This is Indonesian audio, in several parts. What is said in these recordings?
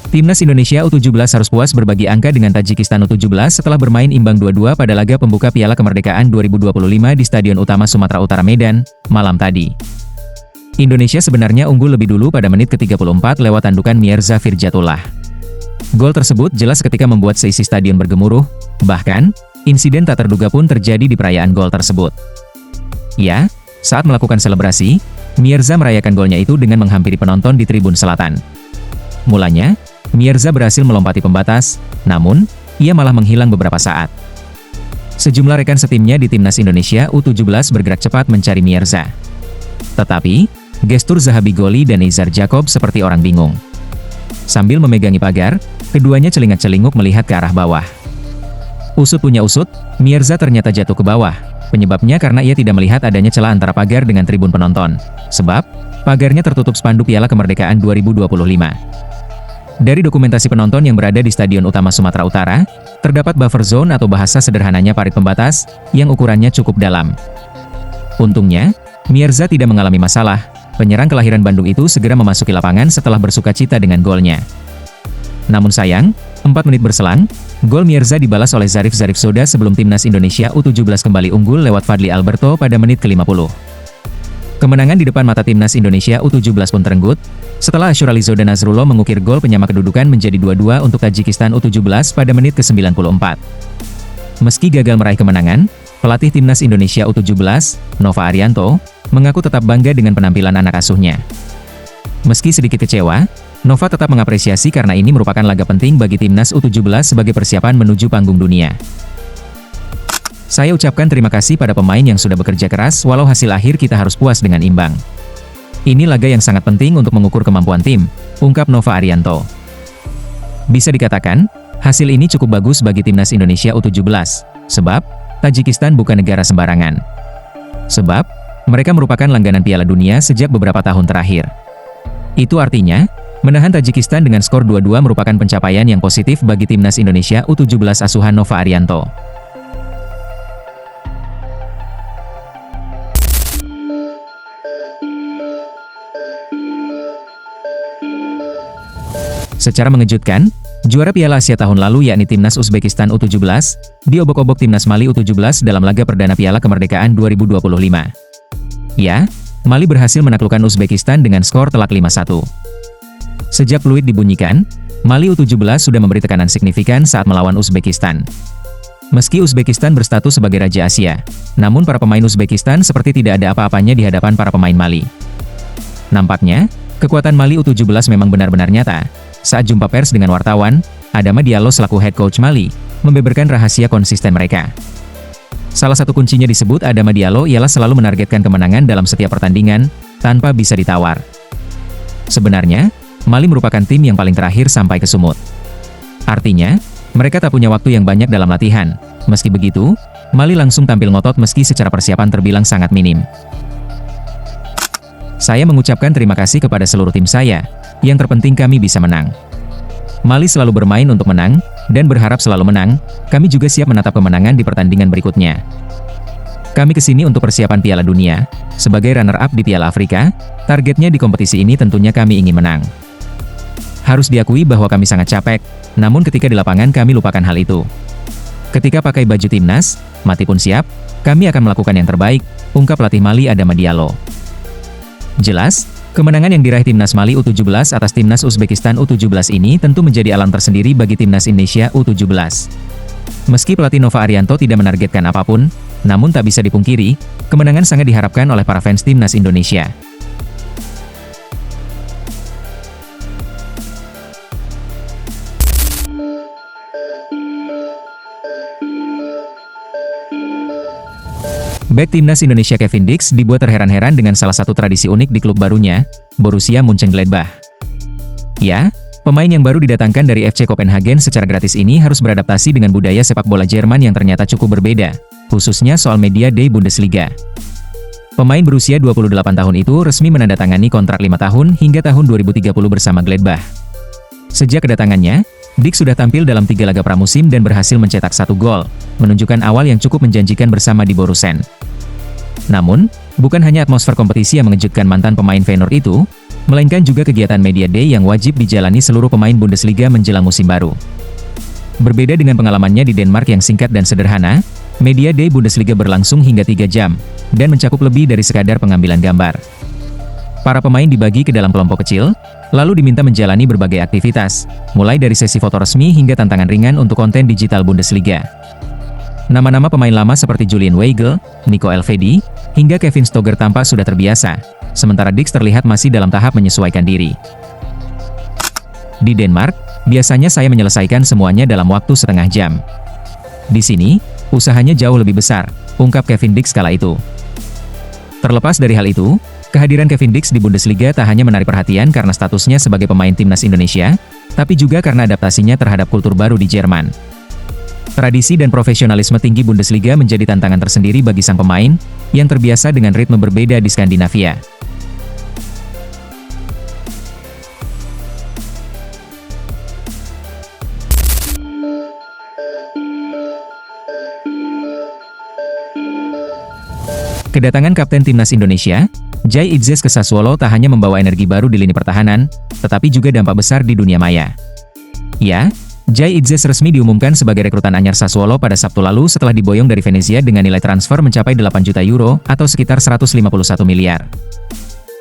Timnas Indonesia U17 harus puas berbagi angka dengan Tajikistan U17 setelah bermain imbang 2-2 pada laga pembuka Piala Kemerdekaan 2025 di Stadion Utama Sumatera Utara Medan, malam tadi. Indonesia sebenarnya unggul lebih dulu pada menit ke-34 lewat tandukan Mirza Firjatullah. Gol tersebut jelas ketika membuat seisi stadion bergemuruh, bahkan, insiden tak terduga pun terjadi di perayaan gol tersebut. Ya, saat melakukan selebrasi, Mirza merayakan golnya itu dengan menghampiri penonton di tribun selatan. Mulanya, Mirza berhasil melompati pembatas, namun, ia malah menghilang beberapa saat. Sejumlah rekan setimnya di Timnas Indonesia U17 bergerak cepat mencari Mirza. Tetapi, gestur Zahabi Goli dan Izar Jacob seperti orang bingung. Sambil memegangi pagar, keduanya celingat-celinguk melihat ke arah bawah. Usut punya usut, Mirza ternyata jatuh ke bawah. Penyebabnya karena ia tidak melihat adanya celah antara pagar dengan tribun penonton. Sebab, pagarnya tertutup spanduk Piala Kemerdekaan 2025. Dari dokumentasi penonton yang berada di Stadion Utama Sumatera Utara, terdapat buffer zone atau bahasa sederhananya parit pembatas, yang ukurannya cukup dalam. Untungnya, Mirza tidak mengalami masalah. Penyerang kelahiran Bandung itu segera memasuki lapangan setelah bersukacita dengan golnya. Namun sayang, 4 menit berselang, gol Mirza dibalas oleh Zarif Soda sebelum Timnas Indonesia U17 kembali unggul lewat Fadli Alberto pada menit ke-50. Kemenangan di depan mata Timnas Indonesia U17 pun terenggut, setelah Asyuralizo dan Nazrullah mengukir gol penyama kedudukan menjadi 2-2 untuk Tajikistan U17 pada menit ke-94. Meski gagal meraih kemenangan, pelatih Timnas Indonesia U17, Nova Arianto, mengaku tetap bangga dengan penampilan anak asuhnya. Meski sedikit kecewa, Nova tetap mengapresiasi karena ini merupakan laga penting bagi Timnas U17 sebagai persiapan menuju panggung dunia. Saya ucapkan terima kasih pada pemain yang sudah bekerja keras walau hasil akhir kita harus puas dengan imbang. Ini laga yang sangat penting untuk mengukur kemampuan tim, ungkap Nova Arianto. Bisa dikatakan, hasil ini cukup bagus bagi Timnas Indonesia U17, sebab, Tajikistan bukan negara sembarangan. Sebab, mereka merupakan langganan Piala Dunia sejak beberapa tahun terakhir. Itu artinya, menahan Tajikistan dengan skor 2-2 merupakan pencapaian yang positif bagi Timnas Indonesia U17 asuhan Nova Arianto. Secara mengejutkan, juara Piala Asia tahun lalu yakni Timnas Uzbekistan U17, diobok-obok Timnas Mali U17 dalam laga perdana Piala Kemerdekaan 2025. Ya, Mali berhasil menaklukkan Uzbekistan dengan skor telak 5-1. Sejak peluit dibunyikan, Mali U17 sudah memberi tekanan signifikan saat melawan Uzbekistan. Meski Uzbekistan berstatus sebagai Raja Asia, namun para pemain Uzbekistan seperti tidak ada apa-apanya di hadapan para pemain Mali. Nampaknya, kekuatan Mali U17 memang benar-benar nyata. Saat jumpa pers dengan wartawan, Adama Diallo selaku head coach Mali, membeberkan rahasia konsisten mereka. Salah satu kuncinya disebut Adama Diallo ialah selalu menargetkan kemenangan dalam setiap pertandingan, tanpa bisa ditawar. Sebenarnya, Mali merupakan tim yang paling terakhir sampai ke sumut. Artinya, mereka tak punya waktu yang banyak dalam latihan. Meski begitu, Mali langsung tampil ngotot meski secara persiapan terbilang sangat minim. Saya mengucapkan terima kasih kepada seluruh tim saya. Yang terpenting kami bisa menang. Mali selalu bermain untuk menang, dan berharap selalu menang. Kami juga siap menatap kemenangan di pertandingan berikutnya. Kami kesini untuk persiapan Piala Dunia. Sebagai runner-up di Piala Afrika, targetnya di kompetisi ini tentunya kami ingin menang. Harus diakui bahwa kami sangat capek, namun ketika di lapangan kami lupakan hal itu. Ketika pakai baju timnas, mati pun siap, kami akan melakukan yang terbaik, ungkap pelatih Mali Adama Diallo. Jelas, kemenangan yang diraih Timnas Mali U17 atas Timnas Uzbekistan U17 ini tentu menjadi alarm tersendiri bagi Timnas Indonesia U17. Meski pelatih Nova Arianto tidak menargetkan apapun, namun tak bisa dipungkiri, kemenangan sangat diharapkan oleh para fans Timnas Indonesia. Bek Timnas Indonesia Kevin Dix dibuat terheran-heran dengan salah satu tradisi unik di klub barunya, Borussia Mönchengladbach. Ya, pemain yang baru didatangkan dari FC Copenhagen secara gratis ini harus beradaptasi dengan budaya sepak bola Jerman yang ternyata cukup berbeda, khususnya soal media day Bundesliga. Pemain berusia 28 tahun itu resmi menandatangani kontrak 5 tahun hingga tahun 2030 bersama Gladbach. Sejak kedatangannya, Dix sudah tampil dalam 3 laga pramusim dan berhasil mencetak 1 gol, menunjukkan awal yang cukup menjanjikan bersama di Borussen. Namun, bukan hanya atmosfer kompetisi yang mengejutkan mantan pemain Feyenoord itu, melainkan juga kegiatan Media Day yang wajib dijalani seluruh pemain Bundesliga menjelang musim baru. Berbeda dengan pengalamannya di Denmark yang singkat dan sederhana, Media Day Bundesliga berlangsung hingga 3 jam, dan mencakup lebih dari sekadar pengambilan gambar. Para pemain dibagi ke dalam kelompok kecil, lalu diminta menjalani berbagai aktivitas, mulai dari sesi foto resmi hingga tantangan ringan untuk konten digital Bundesliga. Nama-nama pemain lama seperti Julian Weigl, Nico Elvedi, hingga Kevin Stöger tampak sudah terbiasa, sementara Dix terlihat masih dalam tahap menyesuaikan diri. Di Denmark, biasanya saya menyelesaikan semuanya dalam waktu setengah jam. Di sini, usahanya jauh lebih besar, ungkap Kevin Dix kala itu. Terlepas dari hal itu, kehadiran Kevin Dix di Bundesliga tak hanya menarik perhatian karena statusnya sebagai pemain timnas Indonesia, tapi juga karena adaptasinya terhadap kultur baru di Jerman. Tradisi dan profesionalisme tinggi Bundesliga menjadi tantangan tersendiri bagi sang pemain, yang terbiasa dengan ritme berbeda di Skandinavia. Kedatangan Kapten Timnas Indonesia, Jai Idzes ke Sassuolo tak hanya membawa energi baru di lini pertahanan, tetapi juga dampak besar di dunia maya. Ya, Jai Idzes resmi diumumkan sebagai rekrutan anyar Sassuolo pada Sabtu lalu setelah diboyong dari Venezia dengan nilai transfer mencapai 8 juta euro atau sekitar 151 miliar.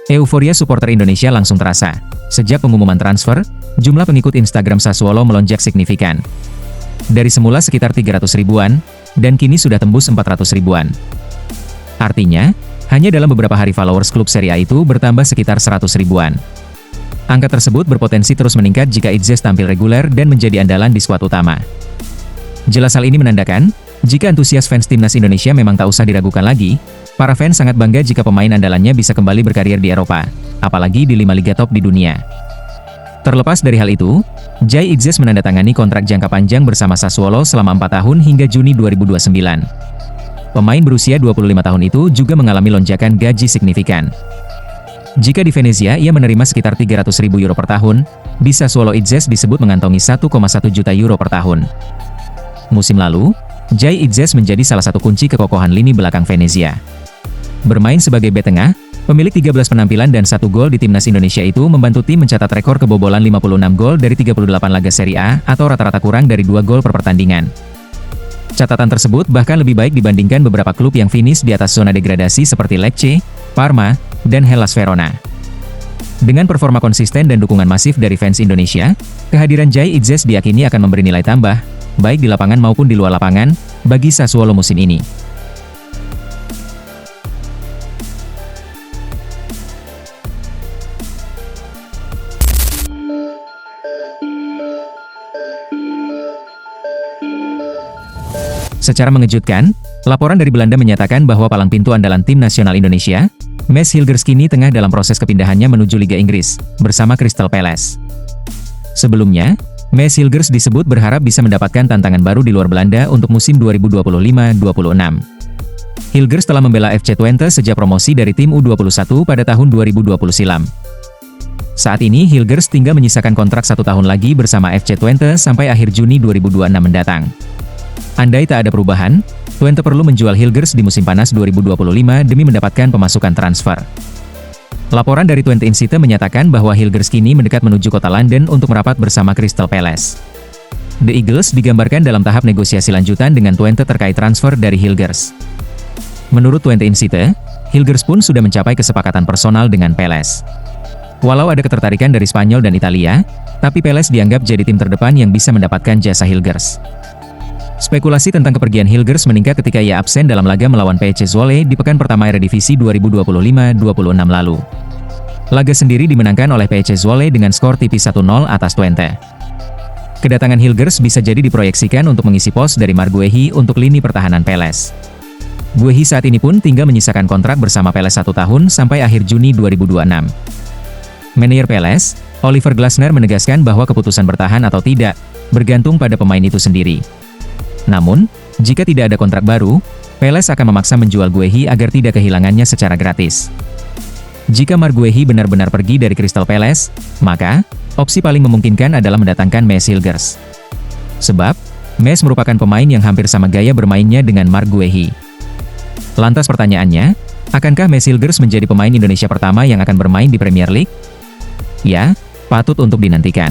Euforia supporter Indonesia langsung terasa. Sejak pengumuman transfer, jumlah pengikut Instagram Sassuolo melonjak signifikan. Dari semula sekitar 300 ribuan, dan kini sudah tembus 400 ribuan. Artinya, hanya dalam beberapa hari followers klub Serie A itu bertambah sekitar 100 ribuan. Angka tersebut berpotensi terus meningkat jika Idzes tampil reguler dan menjadi andalan di skuad utama. Jelas hal ini menandakan, jika antusias fans timnas Indonesia memang tak usah diragukan lagi, para fans sangat bangga jika pemain andalannya bisa kembali berkarir di Eropa, apalagi di 5 liga top di dunia. Terlepas dari hal itu, Jai Idzes menandatangani kontrak jangka panjang bersama Sassuolo selama 4 tahun hingga Juni 2029. Pemain berusia 25 tahun itu juga mengalami lonjakan gaji signifikan. Jika di Venezia ia menerima sekitar 300.000 euro per tahun, di Sassuolo Idzes disebut mengantongi 1,1 juta euro per tahun. Musim lalu, Jai Idzes menjadi salah satu kunci kekokohan lini belakang Venezia. Bermain sebagai bek tengah, pemilik 13 penampilan dan 1 gol di timnas Indonesia itu membantu tim mencatat rekor kebobolan 56 gol dari 38 laga Serie A atau rata-rata kurang dari 2 gol per pertandingan. Catatan tersebut bahkan lebih baik dibandingkan beberapa klub yang finish di atas zona degradasi seperti Lecce, Parma, dan Hellas Verona. Dengan performa konsisten dan dukungan masif dari fans Indonesia, kehadiran Jai Idzes diyakini akan memberi nilai tambah, baik di lapangan maupun di luar lapangan, bagi Sassuolo musim ini. Secara mengejutkan, laporan dari Belanda menyatakan bahwa palang pintu andalan tim nasional Indonesia, Mads Hilgers kini tengah dalam proses kepindahannya menuju Liga Inggris, bersama Crystal Palace. Sebelumnya, Mads Hilgers disebut berharap bisa mendapatkan tantangan baru di luar Belanda untuk musim 2025-26. Hilgers telah membela FC Twente sejak promosi dari tim U21 pada tahun 2020 silam. Saat ini Hilgers tinggal menyisakan kontrak 1 tahun lagi bersama FC Twente sampai akhir Juni 2026 mendatang. Andai tak ada perubahan, Twente perlu menjual Hilgers di musim panas 2025 demi mendapatkan pemasukan transfer. Laporan dari Twente Insight menyatakan bahwa Hilgers kini mendekat menuju kota London untuk merapat bersama Crystal Palace. The Eagles digambarkan dalam tahap negosiasi lanjutan dengan Twente terkait transfer dari Hilgers. Menurut Twente Insight, Hilgers pun sudah mencapai kesepakatan personal dengan Palace. Walau ada ketertarikan dari Spanyol dan Italia, tapi Palace dianggap jadi tim terdepan yang bisa mendapatkan jasa Hilgers. Spekulasi tentang kepergian Hilgers meningkat ketika ia absen dalam laga melawan PC Zwolle di pekan pertama Eredivisie 2025-26 lalu. Laga sendiri dimenangkan oleh PC Zwolle dengan skor tipis 1-0 atas Twente. Kedatangan Hilgers bisa jadi diproyeksikan untuk mengisi pos dari Marc Guehi untuk lini pertahanan Palace. Guehi saat ini pun tinggal menyisakan kontrak bersama Palace 1 tahun sampai akhir Juni 2026. Manajer Palace, Oliver Glasner menegaskan bahwa keputusan bertahan atau tidak, bergantung pada pemain itu sendiri. Namun, jika tidak ada kontrak baru, Palace akan memaksa menjual Guehi agar tidak kehilangannya secara gratis. Jika Marc Guehi benar-benar pergi dari Crystal Palace, maka, opsi paling memungkinkan adalah mendatangkan Mads Hilgers. Sebab, Mads merupakan pemain yang hampir sama gaya bermainnya dengan Marc Guehi. Lantas pertanyaannya, akankah Mads Hilgers menjadi pemain Indonesia pertama yang akan bermain di Premier League? Ya, patut untuk dinantikan.